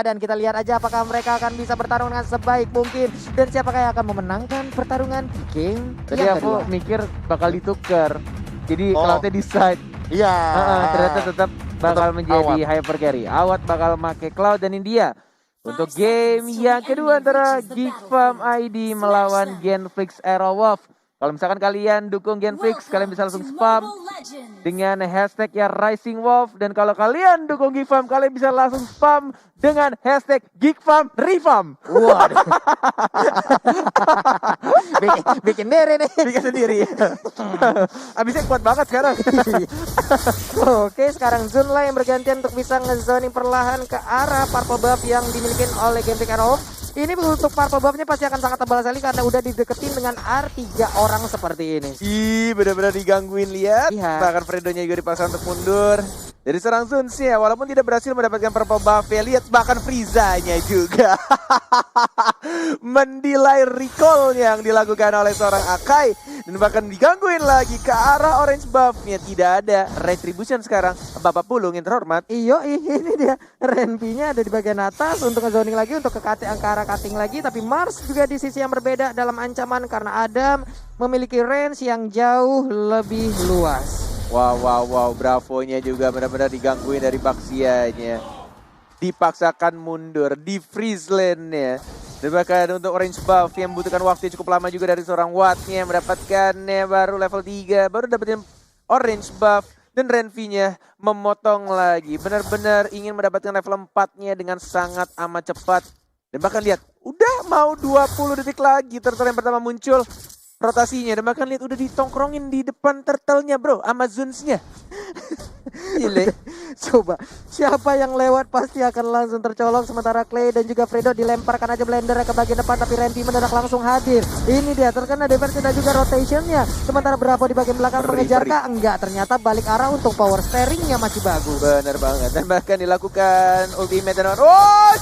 Dan kita lihat aja apakah mereka akan bisa bertarung dengan sebaik mungkin. Dan siapakah yang akan memenangkan pertarungan game Tadi yang aku kedua. mikir bakal ditukar. Jadi Oh. Cloud-nya di side. Iya. Ternyata tetap bakal Tetap menjadi Awad. hyper carry. Awad bakal make Cloud dan India. Untuk game yang kedua antara Geek Farm ID melawan Genflix Aerowolf. Kalau misalkan kalian dukung Genflix, kalian bisa langsung spam dengan hashtag ya Rising Wolf. Dan kalau kalian dukung Geek Farm, kalian bisa langsung spam dengan hashtag Geek Farm Refarm. Waduh. bikin diri nih. Bikin sendiri. Abisnya kuat banget sekarang. Oke, sekarang Zunla yang bergantian untuk bisa ngezoning perlahan ke arah purple buff yang dimiliki oleh Genflix Aerowolf. Ini untuk purple buffnya pasti akan sangat tebal sekali karena udah dideketin dengan R3 orang seperti ini. Ih, benar-benar digangguin, lihat. Iya. Bahkan Fredo-nya juga dipaksa untuk mundur. Dari serang Zun sih ya, walaupun tidak berhasil mendapatkan purple buff ya, lihat bahkan Frieza-nya juga. Mendelay recall yang dilakukan oleh seorang Akai. Dan bahkan digangguin lagi ke arah orange buff-nya. Tidak ada retribution sekarang. Bapak Pulung yang terhormat. Iyo, ini dia Renpi-nya ada di bagian atas untuk ngezoning lagi untuk ke arah cutting lagi. Tapi Mars juga di sisi yang berbeda dalam ancaman karena Adam memiliki range yang jauh lebih luas. Wow, Bravo-nya juga benar-benar digangguin dari Baxia-nya. Dipaksakan mundur di freeze lane-nya. Dan bahkan untuk orange buff yang membutuhkan waktu cukup lama juga dari seorang Watt-nya mendapatkannya baru level 3, baru dapetin orange buff. Dan Renvi-nya memotong lagi, benar-benar ingin mendapatkan level 4-nya dengan sangat amat cepat. Dan bahkan lihat, udah mau 20 detik lagi turtle yang pertama muncul. Rotasinya, dan bahkan lihat udah ditongkrongin di depan turtle-nya bro, Amazons-nya. Gile. Coba siapa yang lewat pasti akan langsung tercolok. Sementara Clay dan juga Fredo dilemparkan aja blender ke bagian depan. Tapi Renpi mendadak langsung hadir. Ini dia terkena defense dan juga rotationnya. Sementara Bravo di bagian belakang mengejar kah? Enggak, ternyata balik arah untuk power steeringnya masih bagus. Bener banget, dan bahkan dilakukan ultimate dan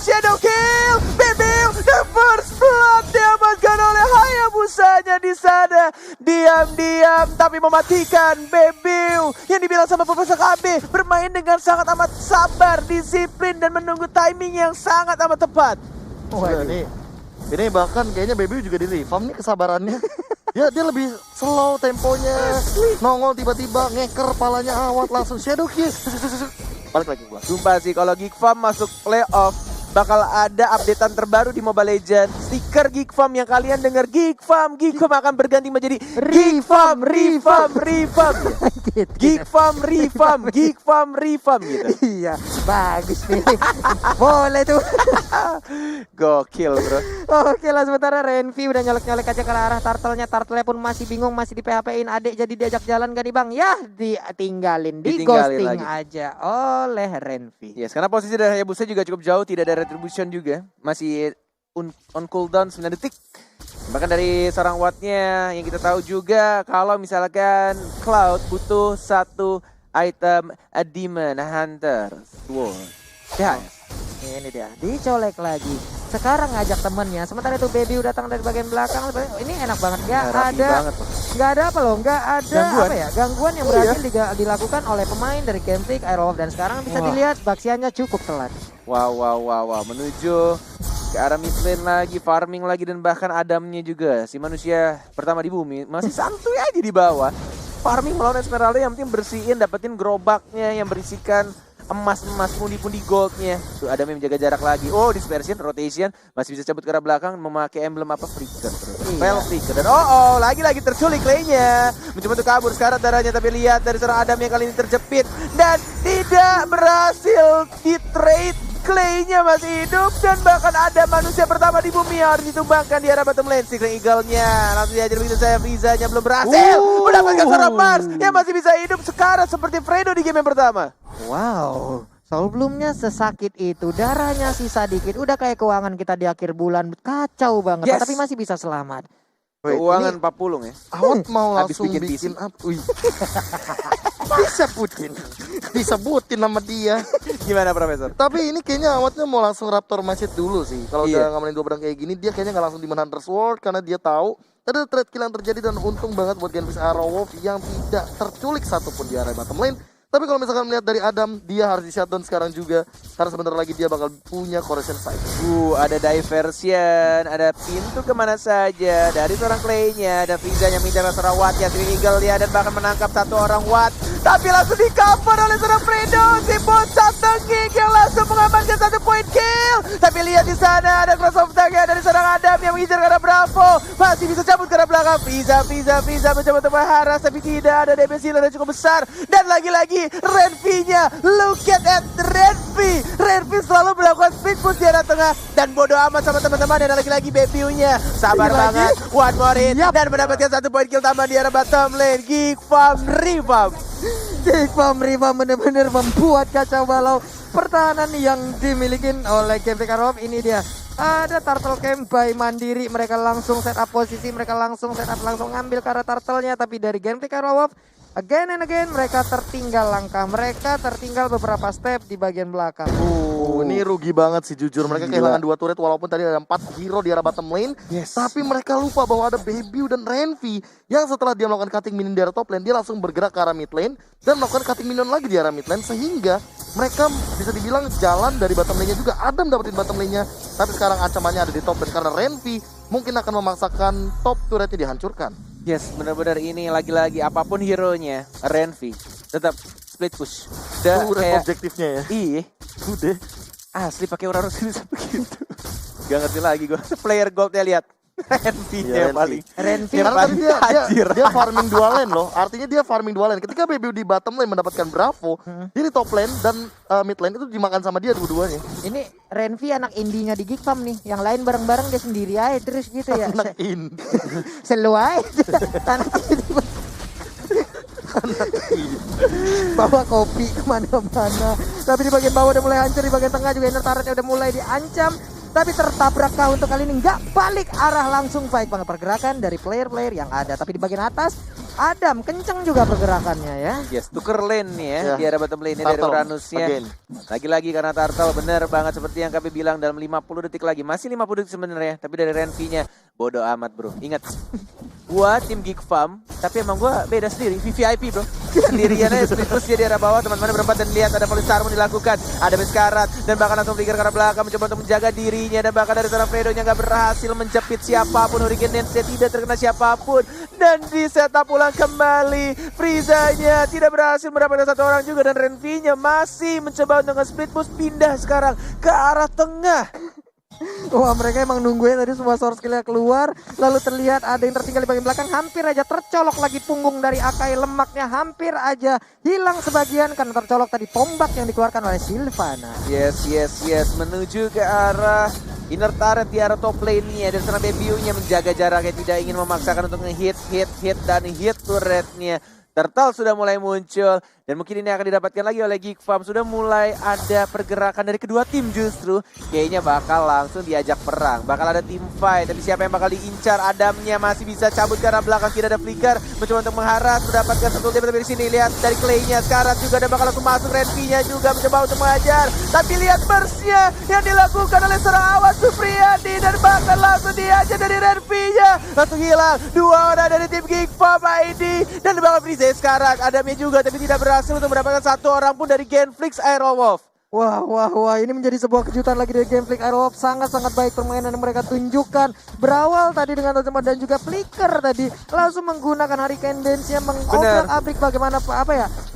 shadow kill, Bibiu, the first blood diamankan oleh Hayabusanya di sana. Diam-diam tapi mematikan Bibiu yang dibilang sama Profesor KB bermain dengan sangat amat sabar, disiplin dan menunggu timing yang sangat amat tepat. Wah, ini bahkan kayaknya Baby juga di reform nih kesabarannya. Dia lebih slow temponya. Nongol tiba-tiba ngeker palanya Awad langsung shadow kill. Balik lagi gua. Sumpah sih kalau Geek Farm masuk playoff bakal ada updatean terbaru di Mobile Legends. Stiker Geek Farm yang kalian dengar Geek Farm akan berganti menjadi Geek Farm Refarm. Geek Farm Refarm gitu. Iya, bagus nih. Boleh tuh. Gokil bro. Oke lah, sementara Renvi udah nyolek-nyolek aja ke arah turtle-nya. Turtle-nya pun masih bingung, masih di PHP-in adik, jadi diajak jalan gak nih bang? Ya, ditinggalin ghosting lagi aja oleh Renvi. Yes, karena posisi dari Hayabusa juga cukup jauh, tidak ada retribution juga. Masih on cooldown 9 detik. Bahkan dari seorang Watt-nya yang kita tahu juga kalau misalkan Cloud butuh satu item Demon Hunter Sword. Ya, Ini dia, dicolek lagi. Sekarang ngajak temennya, sementara itu Baby udah datang dari bagian belakang. Ini enak banget, nggak ada apa loh, nggak ada Gangguan. apa ya, gangguan yang berhasil dilakukan oleh pemain dari Genflix Aerowolf. Dan sekarang bisa dilihat Baxianya cukup telat. Wow, menuju ke arah mid lane lagi, farming lagi, dan bahkan Adamnya juga, si manusia pertama di bumi, masih santuy aja di bawah. Farming melawan Esmeralda yang penting bersihin, dapetin gerobaknya yang berisikan emas-emas, pundi-pundi goldnya. Tuh Adam yang menjaga jarak lagi. Oh, dispersion, rotation, masih bisa cabut ke arah belakang, memakai emblem apa? Flicker. Spell Flicker. Dan lagi-lagi terculik Clay-nya. Mencoba untuk kabur sekarang darahnya, tapi lihat dari seorang Adam yang kali ini terjepit dan tidak berhasil di-trade. Clay-nya masih hidup dan bahkan ada manusia pertama di bumi yang harus ditumbangkan di arah bottom lane. Secret Eagle-nya langsung diajar begitu saya. Frieza-nya belum berhasil mendapatkan seorang Mars yang masih bisa hidup sekarang seperti Fredo di game yang pertama. Wow, sebelumnya sesakit itu, darahnya sisa dikit, udah kayak keuangan kita di akhir bulan, kacau banget. Yes. Tapi masih bisa selamat. Keuangan Pak Pulung ya. Awad mau Habis langsung bikin bikin PC. apa? Disebutin nama dia. Gimana Profesor? Tapi ini kayaknya Awadnya mau langsung Raptor Mindset dulu sih. Kalau Iya. udah ngamanin 2 pedang kayak gini, dia kayaknya nggak langsung Demon Hunter Sword karena dia tahu ada trade kill yang terjadi. Dan untung banget buat Genflix Aerowolf yang tidak terculik satupun di area bottom lane. Tapi kalau misalkan melihat dari Adam, dia harus di shutdown sekarang juga. Karena sebentar lagi dia bakal punya correction side. Ada diversion, ada pintu kemana saja dari seorang Clay-nya. Dan Frieza yang mengejar seorang Watt ya, Twin Eagle ya, dan bahkan menangkap satu orang Watt. Tapi langsung di cover oleh seorang Fredo. Si bocah tengik yang langsung mengamankan 1 point kill. Tapi lihat di sana ada cross of tag ya dari seorang Adam yang mengejar ke arah Bravo. Masih bisa cabut ke arah belakang. Frieza mencoba untuk mengharas, tapi tidak ada damage healer yang cukup besar. Dan lagi-lagi Renvi-nya, look at Renvi. Renvi selalu melakukan speed push di arah tengah. Dan bodoh amat sama teman-teman. Dan lagi-lagi Baby-nya sabar banget. One more hit. Dan mendapatkan 1 point kill tambahan di arah bottom lane. Geek Farm Revamp. Riva benar-benar membuat kacau balau pertahanan yang dimiliki oleh Game Freak Arrow. Ini dia. Ada turtle camp by Mandiri. Mereka langsung set up posisi. Mereka langsung set up, langsung ngambil ke arah turtle-nya. Tapi dari Game Freak Arrow, again and again mereka tertinggal langkah. Mereka tertinggal beberapa step di bagian belakang. Ini rugi banget sih jujur. Mereka kehilangan 2 turret walaupun tadi ada 4 hero di arah bottom lane. Tapi mereka lupa bahwa ada Baby dan Renvi yang setelah dia melakukan cutting minion di arah top lane, dia langsung bergerak ke arah mid lane dan melakukan cutting minion lagi di arah mid lane, sehingga mereka bisa dibilang jalan dari bottom lane-nya juga. Adam dapetin bottom lane-nya, tapi sekarang ancamannya ada di top lane karena Renvi mungkin akan memaksakan top turretnya dihancurkan. Yes, benar-benar ini lagi-lagi apapun hero-nya, Renvi tetap split push. Udah kayak objektifnya ya. Iya. Udah. Asli pakai Uranus bisa begitu. Gak ngerti lagi gue. Player gold-nya lihat. Renvi-nya paling. Renvi Karena tadi dia farming 2 lane loh. Artinya dia farming 2 lane. Ketika Baby di bottom lane mendapatkan Bravo, dia di top lane dan mid lane itu dimakan sama dia dua-duanya. Ini Renvi anak indinya di Geek Farm nih. Yang lain bareng-bareng dia sendiri aja terus gitu ya. Anak indie. Selalu aja. Bawa kopi kemana-mana. Tapi di bagian bawah udah mulai hancur. Di bagian tengah juga inner turretnya udah mulai diancam. Tapi tertabrakkah untuk kali ini? Nggak, balik arah langsung. Baik banget pergerakan dari player-player yang ada. Tapi di bagian atas Adam kenceng juga pergerakannya ya. Yes, tuker lane nih ya, di arah bottom lane dari Uranusnya. Lagi-lagi karena Turtle bener banget seperti yang kami bilang, dalam 50 detik lagi. Masih 50 detik sebenarnya, tapi dari Renvi-nya bodoh amat bro. Ingat, gua tim Geek Farm, tapi emang gua beda sendiri, VVIP bro. Sendirian aja, split push dia di arah bawah, teman-teman berempat, dan lihat ada Police Harmon dilakukan. Ada Beskarat, dan bahkan langsung flicker ke arah belakang, mencoba untuk menjaga dirinya. Dan bahkan dari seorang Fredo-nya gak berhasil menjepit siapapun. Hurricane Dance tidak terkena siapapun. Dan di setup ulang kembali, Frieza-nya tidak berhasil mendapatkan 1 orang juga. Dan Renvi-nya masih mencoba untuk nge-split push, pindah sekarang ke arah tengah. Wah, mereka emang nungguin tadi semua source skill-nya keluar. Lalu terlihat ada yang tertinggal di bagian belakang. Hampir aja tercolok lagi punggung dari Akai. Lemaknya hampir aja hilang sebagian karena tercolok tadi tombak yang dikeluarkan oleh Sylvana. Yes. Menuju ke arah inner turret di arah top lane-nya. Dan seorang Baby-nya menjaga jaraknya, tidak ingin memaksakan untuk nge-hit dan hit turret-nya. Turtle sudah mulai muncul. Dan mungkin ini akan didapatkan lagi oleh Geek Farm. Sudah mulai ada pergerakan dari kedua tim justru. Kayaknya bakal langsung diajak perang. Bakal ada team fight. Tapi siapa yang bakal diincar? Adamnya masih bisa cabut ke arah belakang. Tidak ada flicker. Mencoba untuk mengharas. Mendapatkan satu ultimate dari sini. Lihat dari Clay-nya. Sekarang juga ada bakal langsung masuk. Renvi-nya juga mencoba untuk mengajar. Tapi lihat burst-nya yang dilakukan oleh seorang Awas Supriyadi. Dan bahkan langsung diajar dari Renvi-nya. Langsung hilang. 2 orang dari tim Geek Farm ID. Dan bakal Frieza sekarang. Adamnya juga tapi tidak berhasil untuk mendapatkan 1 orang pun dari Genflix Aerowolf. Wah, ini menjadi sebuah kejutan lagi dari Game Freak Aerowolf. Sangat-sangat baik permainan yang mereka tunjukkan. Berawal tadi dengan Tazama dan juga flicker tadi. Langsung menggunakan Hurricane Dance-nya mengobrak-abrik bagaimana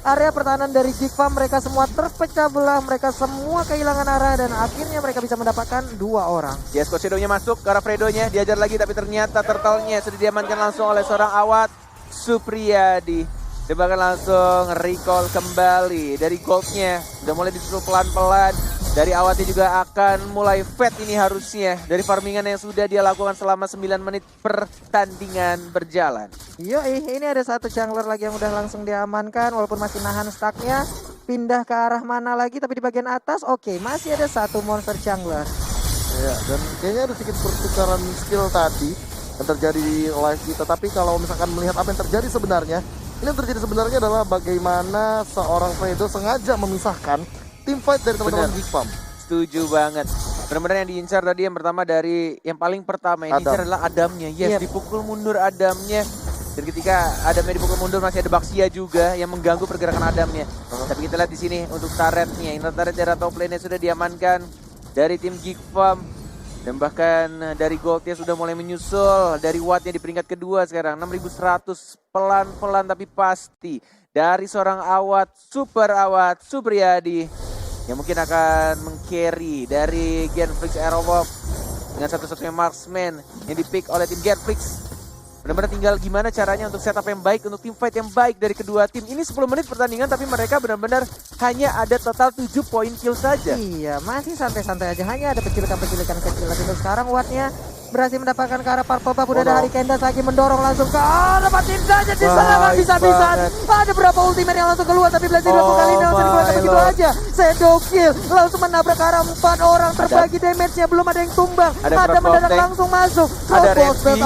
area pertahanan dari Geek Farm. Mereka semua terpecah belah. Mereka semua kehilangan arah dan akhirnya mereka bisa mendapatkan 2 orang. Yes, Coach Shadow-nya masuk ke arah Fredo-nya. Diajar lagi tapi ternyata Turtle-nya sudah diamankan langsung oleh seorang Awat Supriyadi. Dia bahkan langsung recall kembali dari goldnya. Udah mulai disusul pelan-pelan. Dari Awatnya juga akan mulai fat ini harusnya. Dari farmingan yang sudah dia lakukan selama 9 menit pertandingan berjalan. Ini ada 1 jungler lagi yang udah langsung diamankan. Walaupun masih nahan stacknya. Pindah ke arah mana lagi tapi di bagian atas. Oke, masih ada 1 monster jungler. Ya, dan kayaknya ada sedikit pertukaran skill tadi yang terjadi di live kita. Tapi kalau misalkan melihat apa yang terjadi sebenarnya, ini yang terjadi sebenarnya adalah bagaimana seorang Fredo sengaja memisahkan tim fight dari teman-teman Geek Farm. Setuju banget. Benar-benar yang diincar tadi yang pertama dari yang paling pertama yang diincar adalah Adamnya. Yes, dipukul mundur Adamnya. Dan ketika Adamnya dipukul mundur masih ada Baxia juga yang mengganggu pergerakan Adamnya. Tapi kita lihat di sini untuk turretnya, inner turret dari top lane sudah diamankan dari tim Geek Farm. Dan bahkan dari Goldnya sudah mulai menyusul. Dari Wattnya di peringkat kedua sekarang 6100, pelan-pelan tapi pasti. Dari seorang Awat Supriyadi yang mungkin akan meng-carry dari Genflix Aerowalk dengan satu-satunya marksman yang dipick oleh tim Genflix. Benar-benar tinggal gimana caranya untuk setup yang baik, untuk tim fight yang baik dari kedua tim. Ini 10 menit pertandingan tapi mereka benar-benar hanya ada total 7 poin kill saja. Iya, masih santai-santai aja. Hanya ada pencilikan-pencilikan kecil. Tapi untuk sekarang Wattnya berhasil mendapatkan ke arah Purple Buff. Udah ada Hari Kendas lagi mendorong langsung ke arah Matin saja. Diserang bisa-bisa. Ada berapa ultimate yang langsung keluar. Tapi Blaze dua kali ini langsung dikeluarkan begitu aja. Shadow kill langsung menabrak ke arah 4 orang. Terbagi damage-nya, belum ada yang tumbang. Ada mendadak langsung masuk.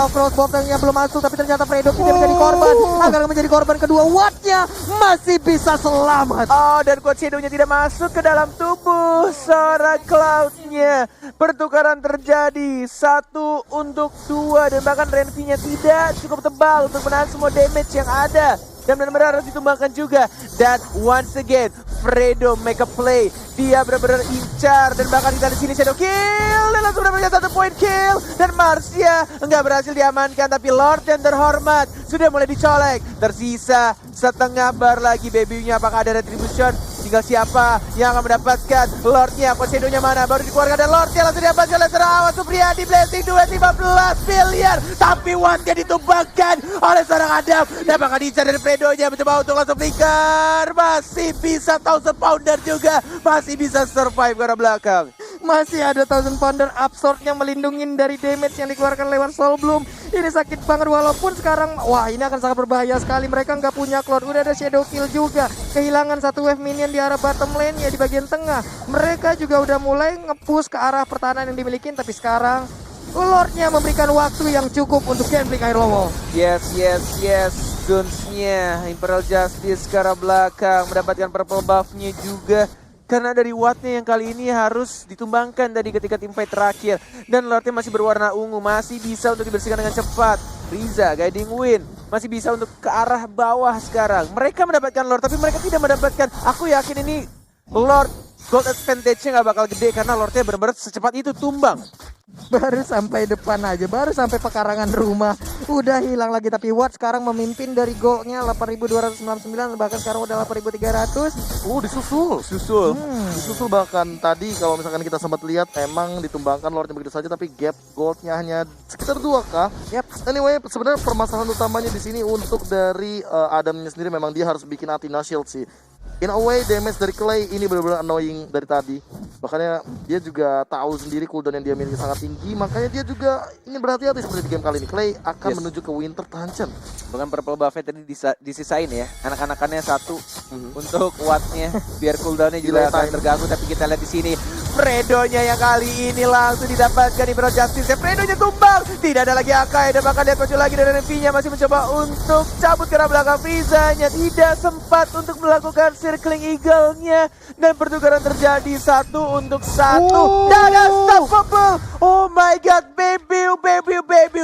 Crossbow yang belum masuk. Tapi ternyata Fredo tidak menjadi korban. Agar menjadi korban kedua. Wattnya masih bisa selamat. Oh, dan Quad Shadow-nya tidak masuk ke dalam tubuh seorang Cloud-nya. Pertukaran terjadi 1 untuk 2 dan bahkan Renvi-nya tidak cukup tebal untuk menahan semua damage yang ada. Dan benar-benar harus ditumbangkan juga. Dan once again, Fredo make a play. Dia benar-benar incar dan bahkan kita di sini shadow kill dan langsung mendapatkan 1 point kill. Dan Marcia enggak berhasil diamankan tapi Lord yang terhormat sudah mulai dicolek. Tersisa setengah bar lagi baby-nya. Apakah ada retribution? Tinggal siapa yang akan mendapatkan Lordnya, Shadow-nya mana? Baru dikeluarkan dan Lordnya langsung didapatkan oleh seorang Supriyadi. Blessing 215 miliar. Tapi Wattnya ditumbangkan oleh seorang Adam. Dan bakal diincar dari Fredo-nya. Mencoba untuk langsung flicker. Masih bisa 1000 pounder juga. Masih bisa survive ke arah belakang. Masih ada 1000 pounder absorb yang melindungi dari damage yang dikeluarkan lewat Soul Bloom. Ini sakit banget walaupun sekarang wah ini akan sangat berbahaya sekali. Mereka nggak punya Cloud. Udah ada Shadow Kill juga. Kehilangan 1 wave minion di arah bottom lane-nya di bagian tengah. Mereka juga udah mulai nge-push ke arah pertahanan yang dimiliki. Tapi sekarang Lord-nya memberikan waktu yang cukup untuk Genflix Aerowalk. Yes. Guns-nya Imperial Justice ke arah belakang mendapatkan purple buff-nya juga. Karena dari Wattnya yang kali ini harus ditumbangkan tadi ketika tim fight terakhir. Dan Lordnya masih berwarna ungu, masih bisa untuk dibersihkan dengan cepat. Riza, Guiding Wind, masih bisa untuk ke arah bawah sekarang. Mereka mendapatkan Lord, tapi mereka tidak mendapatkan. Aku yakin ini Lord Gold Advantage-nya gak bakal gede karena Lordnya benar-benar secepat itu tumbang. Baru sampai depan aja, baru sampai pekarangan rumah udah hilang lagi. Tapi Watt sekarang memimpin dari goalnya 8.299, bahkan sekarang udah 8.300. Disusul bahkan tadi kalau misalkan kita sempat lihat emang ditumbangkan Lordnya begitu saja tapi gap goldnya hanya sekitar 2k. Anyway, sebenarnya permasalahan utamanya di sini untuk dari Adamnya sendiri memang dia harus bikin Athena Shield sih. In a way damage dari Clay ini benar-benar annoying dari tadi. Makanya dia juga tahu sendiri cooldown yang dia miliki sangat tinggi. Makanya dia juga ingin berhati-hati seperti di game kali ini. Clay akan menuju ke Winter Dungeon. Bahkan purple buff-nya tadi disisain ya. Anak-anakannya 1 untuk Wattnya. Biar cooldown-nya juga akan terganggu. Tapi kita lihat di sini Fredo-nya yang kali ini langsung didapatkan Imperial Justice. Fredo-nya tumbang. Tidak ada lagi Akai. Dan bahkan dia muncul lagi dari Renvi-nya. Masih mencoba untuk cabut ke arah belakang. Frieza-nya tidak sempat untuk melakukan circling eagle-nya. Dan pertukaran terjadi 1 untuk 1. Dan unstoppable. Oh my god, baby.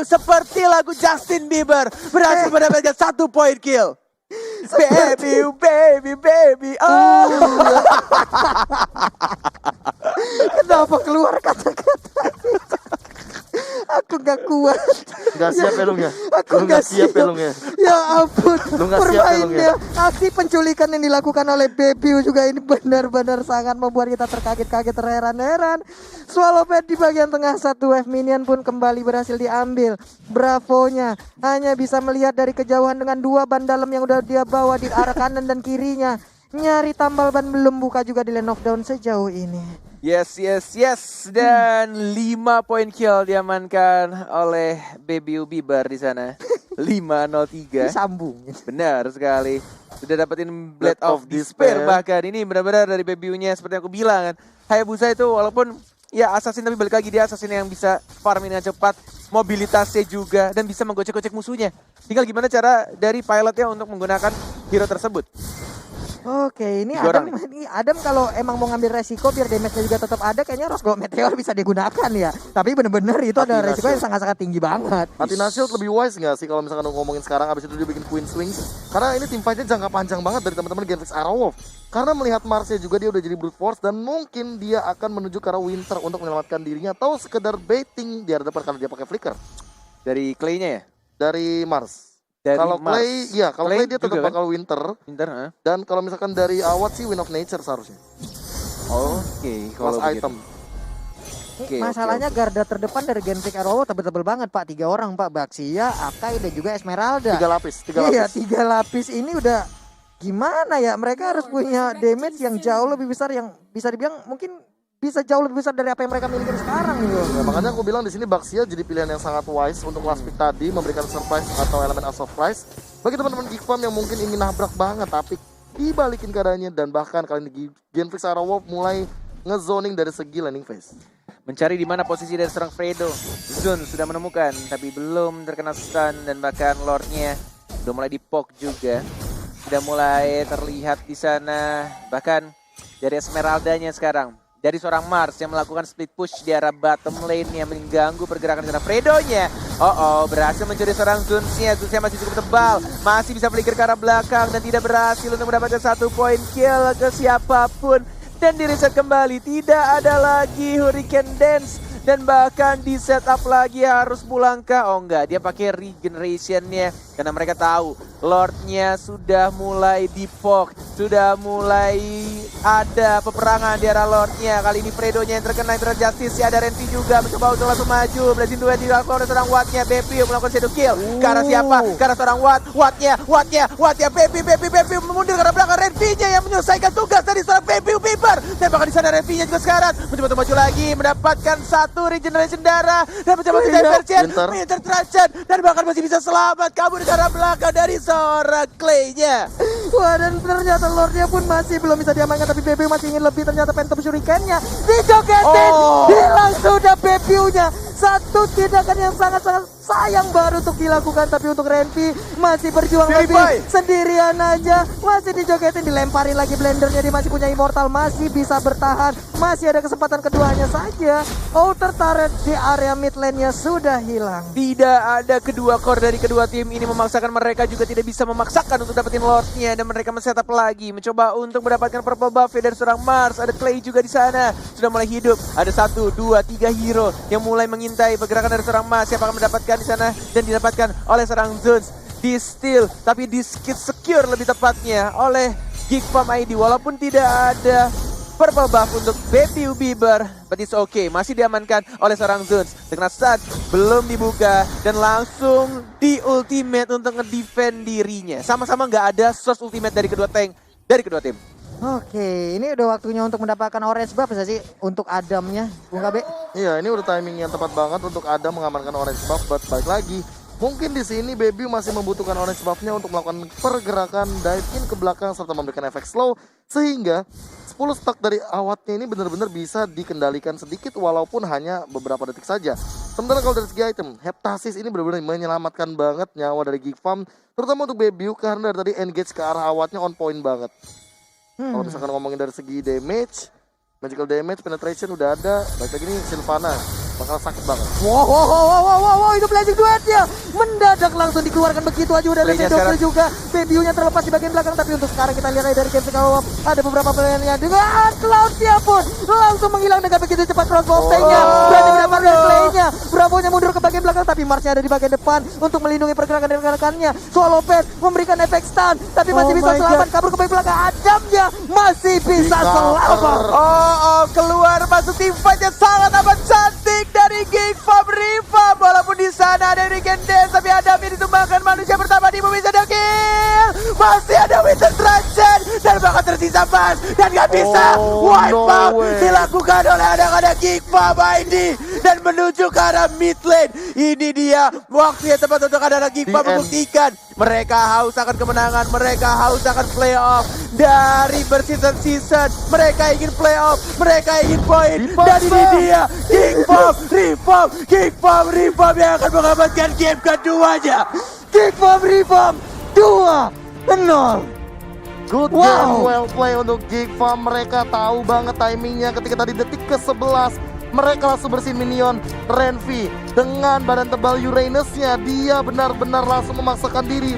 Seperti lagu Justin Bieber. Berhasil mendapatkan 1 point kill. Baby. Oh. Kenapa keluar kata-kata? Aku gak kuat. Gak siap ya lu ya? Aku gak siap ya lu ya? Ya ampun. Lu gak siap ya lu ya? Aksi penculikan yang dilakukan oleh Baby juga ini benar-benar sangat membuat kita terkaget-kaget, terheran-heran. Swallowpad di bagian tengah 1 wave minion pun kembali berhasil diambil. Bravo-nya hanya bisa melihat dari kejauhan dengan 2 ban dalam yang udah dia bawa di arah kanan dan kirinya. Nyari tambal ban belum buka juga di lane knockdown sejauh ini. Yes. Dan 5 poin kill diamankan oleh Baby Bieber di sana. 5-0-3. Sambung. Benar sekali. Sudah dapetin Blade of Despair bahkan. Ini benar-benar dari Baby-nya seperti aku bilang kan. Hayabusa itu walaupun ya assassin tapi balik lagi dia assassin yang bisa farming dengan cepat. Mobilitasnya juga dan bisa menggocek-gocek musuhnya. Tinggal gimana cara dari pilotnya untuk menggunakan hero tersebut. Oke, ini Tiga Adam, orang ini Adam kalau emang mau ngambil resiko biar damage-nya juga tetap ada, kayaknya Rose Gold Meteor bisa digunakan ya. Tapi bener-bener itu ada Atina resiko yang Shield. sangat-sangat tinggi banget. Atina Shield lebih wise nggak sih kalau misalkan ngomongin sekarang, abis itu dia bikin Queen Swings. Karena ini tim fight-nya jangka panjang banget dari teman-teman Genfix Arrow Wolf. Karena melihat Marsnya juga dia udah jadi brute force dan mungkin dia akan menuju ke arah Winter untuk menyelamatkan dirinya atau sekedar baiting di arah depan karena dia pakai flicker Dari Clay-nya ya? dari Mars. Dari Kalau Mars. Clay, ya kalau Clay Clay dia juga tetap kan? bakal Winter. Pinter, ha? Dan kalau misalkan dari Awat sih Wind of Nature seharusnya. Oke, Plus kalau begitu. item. Oke, Masalahnya garda terdepan dari Genfix Arrow tebel-tebel banget Pak, 3 orang Pak, Baxia, Akai dan juga Esmeralda. 3 lapis, 3 Iya, lapis. 3 lapis ini udah gimana ya? Mereka harus punya damage yang jauh lebih besar yang bisa dibilang mungkin bisa jauh lebih besar dari apa yang mereka miliki sekarang gitu. Ya, makanya aku bilang di sini Baxia jadi pilihan yang sangat wise untuk last pick tadi, memberikan surprise atau elemen of surprise bagi teman-teman Geek Farm yang mungkin ingin nabrak banget tapi dibalikin keadaannya, dan bahkan kali ini Genfix Arrow Wolf mulai ngezoning dari segi landing phase. Mencari di mana posisi dari serang Fredo. Zun sudah menemukan tapi belum terkena stun, dan bahkan Lordnya udah mulai dipok juga. Sudah mulai terlihat di sana, bahkan dari Esmeraldanya sekarang. Dari seorang Mars yang melakukan split push di arah bottom lane yang mengganggu pergerakan di sana Fredonya. Berhasil mencuri seorang Zunsnya. Zunsnya masih cukup tebal, masih bisa flicker ke arah belakang dan tidak berhasil untuk mendapatkan 1 poin kill ke siapapun. Dan di reset kembali, tidak ada lagi Hurricane Dance. Dan bahkan di setup lagi harus pulang kah? Oh enggak, dia pakai regenerationnya. Karena mereka tahu Lordnya sudah mulai dipok, sudah mulai ada peperangan di arah Lordnya. Kali ini Fredonya yang terkena Eternal Justice. Ada Renty juga mencoba untuk langsung maju. Blazing Duel dilakukan oleh seorang Wattnya. Baby melakukan shadow kill. Ke arah siapa? Ke arah seorang Wattnya. Baby mundur ke arah belakang. Renty-nya yang menyelesaikan tugas dari seorang Baby Bieber. Dan bahkan di sana Renty-nya juga sekarang mencoba untuk maju lagi, mendapatkan 1 regeneration darah dan mencoba untuk diversion. Winter Trajan dan bahkan masih bisa selamat kabur ke arah belakang dari seorang Clay-nya. Wah, dan ternyata Lordnya pun masih belum bisa diamankan, tapi Baby masih ingin lebih. Ternyata Phantom Shuriken-nya dijogetin, hilang sudah Baby-nya. Satu tindakan yang sangat-sangat sayang baru untuk dilakukan, tapi untuk Renpi masih berjuang lebih sendirian aja, masih dijogetin, dilemparin lagi blendernya. Dia masih punya immortal, masih bisa bertahan, masih ada kesempatan keduanya saja. Outer turret di area mid lane-nya sudah hilang. Tidak ada kedua core dari kedua tim ini memaksakan, mereka juga tidak bisa memaksakan untuk dapetin Lordnya, dan mereka men-setup lagi mencoba untuk mendapatkan purple buff dari seorang Mars. Ada Clay juga di sana sudah mulai hidup. Ada 1, 2, 3 hero yang mulai mengintai pergerakan dari seorang Mars. Siapa akan mendapatkan di sana, dan didapatkan oleh seorang Zuns. Di steal tapi di secure lebih tepatnya oleh Geek Farm ID, walaupun tidak ada purple buff untuk Baby Bieber, but it's okay, masih diamankan oleh seorang Zuns. Dengan stun belum dibuka dan langsung di ultimate untuk ngedefend dirinya. Sama-sama nggak ada source ultimate dari kedua tank dari kedua tim. Oke, ini udah waktunya untuk mendapatkan orange buff bisa sih untuk Adamnya, Bung KB. Iya, ini udah timing yang tepat banget untuk Adam mengamankan orange buff, but balik lagi. Mungkin di sini Baby masih membutuhkan orange buff-nya untuk melakukan pergerakan dive in ke belakang serta memberikan efek slow, sehingga 10 stack dari awatnya ini benar-benar bisa dikendalikan sedikit walaupun hanya beberapa detik saja. Sementara kalau dari segi item, Heptasis ini benar-benar menyelamatkan banget nyawa dari Geek Farm, terutama untuk Baby karena dari tadi engage ke arah awatnya on point banget. Kalau misalkan ngomongin dari segi damage, magical damage, penetration udah ada. Baik lagi nih Sylvana bakal sakit banget. Wow, itu Blazing Duet-nya mendadak langsung dikeluarkan begitu aja. Udah ada Playnya Shadow juga, Baby-nya terlepas di bagian belakang. Tapi untuk sekarang kita lihat dari Genfix Arrow Wolf, ada beberapa pilihannya dengan Cloud-nya pun langsung menghilang dengan begitu cepat. Crossbow Tank-nya berani mendapatkan play-nya. Bravo-nya mundur ke bagian belakang, tapi Mars-nya ada di bagian depan untuk melindungi pergerakan dari rekan-rekannya. Swallow Pet memberikan efek stun, tapi masih bisa selamat kabur ke bagian belakang. Adamnya masih bisa selamat. Keluar masuk tim fight yang sangat amat cantik dari Geek Farm Riva. Walaupun di sana ada Hurricane Dance, tapi Adam ini ditumbangkan manusia pertama di bumi Shadow Kill. Masih ada Winter Trajan dan bahkan tersisa Bas dan gak bisa wipe out dilakukan oleh anak-anak Geek Farm ID dan menuju ke arah mid lane. Ini dia waktu yang tepat untuk anak-anak Geek Farm membuktikan mereka haus akan kemenangan, mereka haus akan playoff dari berseason-season. Mereka ingin playoff, mereka ingin poin. Dan ini dia Geek Farm Reform yang akan mengamankan game keduanya. Geek Farm Reform 2-0. Good Wow. game, well play untuk Geek Farm. Mereka tahu banget timingnya ketika tadi detik ke-11 mereka langsung bersihin minion. Renvi dengan badan tebal Uranusnya, dia benar-benar langsung memaksakan diri